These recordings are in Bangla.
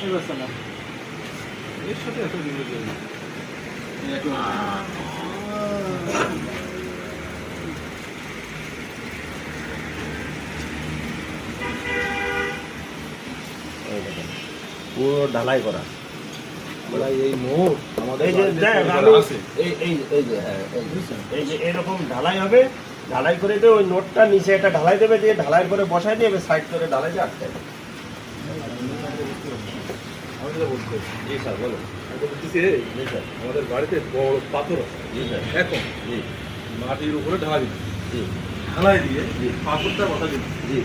এর সাথে এত জিনিস পুরো ঢালাই করা। এই মোট আমাদের এই যে দেখ বাড়িতে আমি আছে। এই যে হ্যাঁ এই যে এরকম ঢালাই হবে, ঢালাই করে দিয়ে ওই নোটটা নিচে একটা ঢালাই দেবে, দিয়ে ঢালাই করে বসাই দিয়ে সাইড করে ঢালাই দিয়ে আটকাই দেবে। আমি যেটা বলতে চাইছি, জি স্যার বলুন। আমি বলতেছি এই, জি স্যার। আমাদের বাড়িতে বড় পাথর আছে জি স্যার। এখন জি মাটির উপরে ঢালাই দিন, জি ঢালাই দিয়ে জি। পাথরটা বসা দিন, জি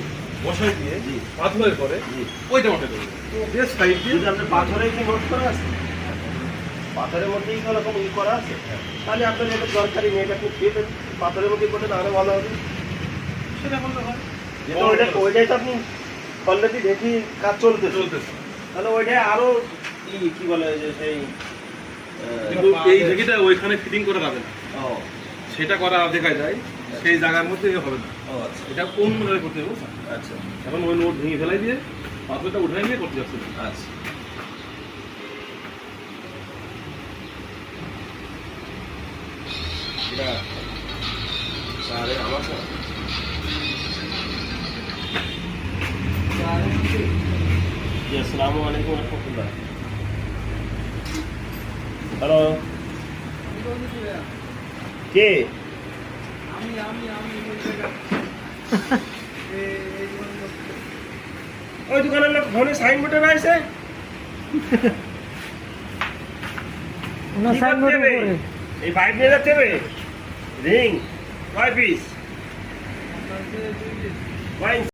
বসাই দিয়ে জি। পাথরের পরে জি। ওইটা বসে দেবেন দিয়ে সাইড দিয়ে যদি আপনার পাথরে কি নোট করা আছে, পাথরের মধ্যেই এরকম ই করা আছে, তাহলে আপনার এটা দরকারি নেই, এটা খুব পাথরের মধ্যে করতে আরো ভালো হবে। সেটা বলতে হয় যেহেতু ওইটাই তো আপনি অলরেডি দেখি কাজ চলতেছে, চলতেছে। তাহলে ওইটাই আরো কি বলে যে সেই কিন্তু এই জায়গাটা ওইখানে ফিটিং করে রাখবেন, ও সেটা করা দেখা যায়, সেই জায়গার মধ্যে হবে না। ও আচ্ছা এটা কোন মনে করতে হবে বুঝছেন? আচ্ছা এখন ওই নোট ভেঙে ফেলাই দিয়ে পাথরটা উঠাই নিয়ে করতে যাচ্ছে। আচ্ছা। এটা স্যার আমার স্যার জি আসসালামু আলাইকুম রহমতুল্লাহ। হ্যালো কে? ওই দোকানের লোক ফোনে সাইনবোর্ডে রয়েছে, কি করতে হবে? এই পাইপ নিয়ে যাচ্ছে হবে রিং কয় পিস?